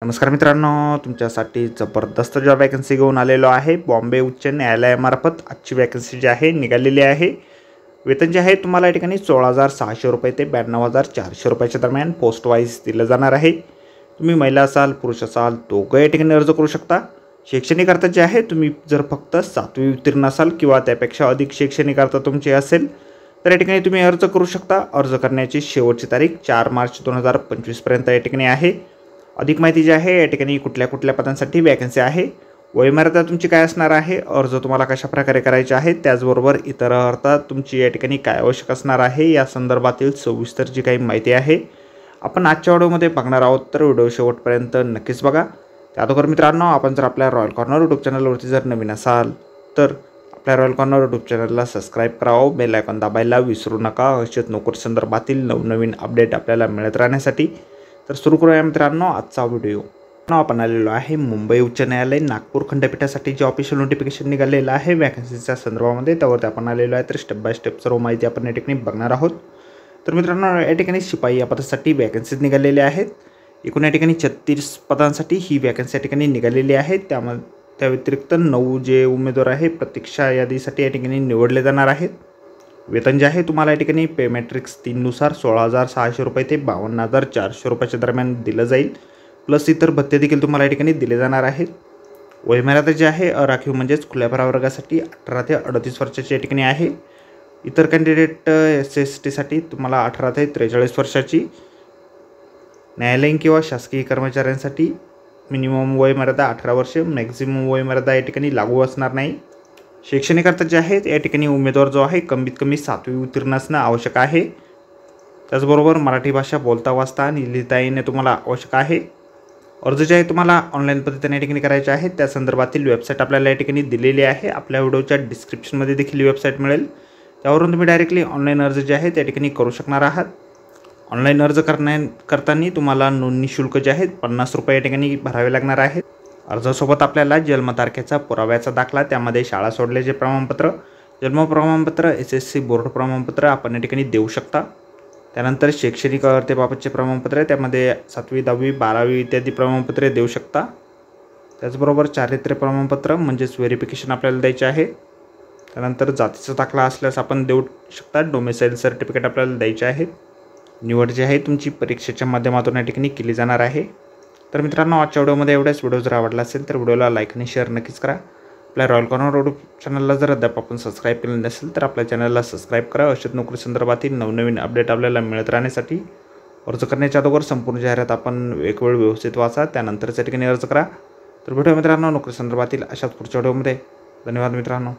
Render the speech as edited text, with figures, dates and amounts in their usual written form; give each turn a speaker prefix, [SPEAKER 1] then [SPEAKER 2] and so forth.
[SPEAKER 1] नमस्कार मित्रांनो, तुमच्यासाठी जबरदस्त जॉब वॅकन्सी घेऊन आलेलो आहे। बॉम्बे उच्च न्यायालयामार्फत आजची वॅकन्सी जी आहे निघालेली आहे। वेतन जे आहे तुम्हाला या ठिकाणी 16,600 रुपये ते 92,400 रुपयाच्या दरम्यान पोस्ट वाईज दिलं जाणार आहे। तुम्ही महिला असाल पुरुष असाल दोघं या ठिकाणी अर्ज करू शकता। शैक्षणिक अर्थ जे आहे तुम्ही जर फक्त 7वी उत्तीर्ण असाल किंवा त्यापेक्षा अधिक शैक्षणिक अर्थ तुमचे असेल तर या ठिकाणी तुम्ही अर्ज करू शकता। अर्ज करण्याची शेवटची तारीख 4 मार्च 2025 पर्यंत या ठिकाणी आहे। अधिक माहिती जी आहे या ठिकाणी कुठल्या पदांसाठी वॅकन्सी आहे, वयोमर्यादा तुमची काय असणार आहे, अर्ज तुम्हाला कशा प्रकारे करायचे आहे, त्याचबरोबर इतर अर्थ तुमची या ठिकाणी काय आवश्यक असणार आहे या संदर्भातील सविस्तर जी काही माहिती आहे आपण आजच्या व्हिडिओमध्ये बघणार आहोत। तर व्हिडिओ शेवटपर्यंत नक्कीच बघा। त्याअगोदर मित्रांनो, आपण जर आपल्या रॉयल कॉर्नर यूट्यूब चॅनलवरती जर नवीन असाल तर आपल्या रॉयल कॉर्नर यूट्यूब चॅनलला सबस्क्राईब करावं, बेल आयकॉन दाबायला विसरू नका अशाच नोकरी संदर्भातील नवनवीन अपडेट आपल्याला मिळत राहण्यासाठी। तर सुरू करूया मित्रांनो आजचा व्हिडिओ। आपण आलेलो आहे मुंबई उच्च न्यायालय नागपूर खंडपीठासाठी जे ऑफिशियल नोटिफिकेशन निघालेलं आहे वॅकन्सीच्या संदर्भामध्ये, त्यावरती आपण आलेलो आहे। तर स्टेप बाय स्टेप सर्व माहिती आपण या ठिकाणी बघणार आहोत। तर मित्रांनो, या ठिकाणी शिपाई या पदासाठी वॅकन्सीज निघालेल्या आहेत। एकूण या ठिकाणी 36 पदांसाठी ही वॅकन्सी या ठिकाणी निघालेली आहे। त्या व्यतिरिक्त 9 जे उमेदवार आहे प्रतीक्षा यादीसाठी या ठिकाणी निवडले जाणार आहेत। वेतन जे आहे तुम्हाला या ठिकाणी पे मॅट्रिक्स 3 नुसार 16,600 रुपये ते 52,400 रुपयाच्या दरम्यान दिलं जाईल। प्लस इतर भत्ते देखील तुम्हाला या ठिकाणी दिले जाणार आहेत। वयोमर्यादा जी आहे अराखीव म्हणजेच खुल्या प्रवर्गासाठी 18 ते 38 वर्षाची या ठिकाणी आहे। इतर कॅन्डिडेट SC/ST तुम्हाला 18 ते 43 वर्षाची, न्यायालयीन किंवा शासकीय कर्मचाऱ्यांसाठी मिनिमम वयोमर्यादा 18 वर्ष, मॅक्झिमम वयोमर्यादा या ठिकाणी लागू असणार नाही। शैक्षणिक अर्थ जे आहेत या ठिकाणी उमेदवार जो आहे कमीत कमी 7वी उत्तीर्ण असणं आवश्यक आहे। त्याचबरोबर मराठी भाषा बोलता वाचता आणि लिहिता येणे तुम्हाला आवश्यक आहे। अर्ज जे आहे तुम्हाला ऑनलाईन पद्धतीने या ठिकाणी करायचे आहे। त्या संदर्भातील वेबसाईट आपल्याला या ठिकाणी दिलेली आहे। आपल्या व्हिडिओच्या डिस्क्रिप्शनमध्ये देखील वेबसाईट मिळेल, त्यावरून तुम्ही डायरेक्टली ऑनलाईन अर्ज जे आहे त्या ठिकाणी करू शकणार आहात। ऑनलाईन अर्ज करताना तुम्हाला नोंदणी शुल्क जे आहेत 50 रुपये या ठिकाणी भरावे लागणार आहेत। अर्जासोबत आपल्याला जन्मतारखेचा पुराव्याचा दाखला, त्यामध्ये शाळा सोडल्याचे प्रमाणपत्र, जन्म प्रमाणपत्र, SSC बोर्ड प्रमाणपत्र आपण या ठिकाणी देऊ शकता। त्यानंतर शैक्षणिक अर्हतेबाबतचे प्रमाणपत्र, त्यामध्ये 7वी 10वी 12वी इत्यादी प्रमाणपत्रे देऊ शकता। त्याचबरोबर चारित्र्य प्रमाणपत्र म्हणजेच व्हेरिफिकेशन आपल्याला द्यायचे आहे। त्यानंतर जातीचा दाखला असल्यास आपण देऊ शकता। डोमिसाईल सर्टिफिकेट आपल्याला द्यायचे आहेत। निवड जी आहे तुमची परीक्षेच्या माध्यमातून या ठिकाणी केली जाणार आहे। तर मित्रांनो, आजच्या व्हिडिओमध्ये एवढाच। व्हिडिओ जर आवडला असेल तर व्हिडिओला लाईक आणि शेअर नक्कीच करा। आपल्या रॉयल कॉर्नर यूट्यूब चॅनलला जर अद्याप आपण सबस्क्राईब केलं नसेल तर आपल्या चॅनलला सबस्क्राईब करा अशाच नोकरी संदर्भातील नवनवीन अपडेट आपल्याला मिळत राहण्यासाठी। अर्ज करण्याच्या अगोदर संपूर्ण जाहिरात आपण एक वेळ व्यवस्थित वाचा, त्यानंतरच या ठिकाणी अर्ज करा। तर भेटूया मित्रांनो नोकरी संदर्भातील अशाच पुढच्या व्हिडिओमध्ये। धन्यवाद मित्रांनो।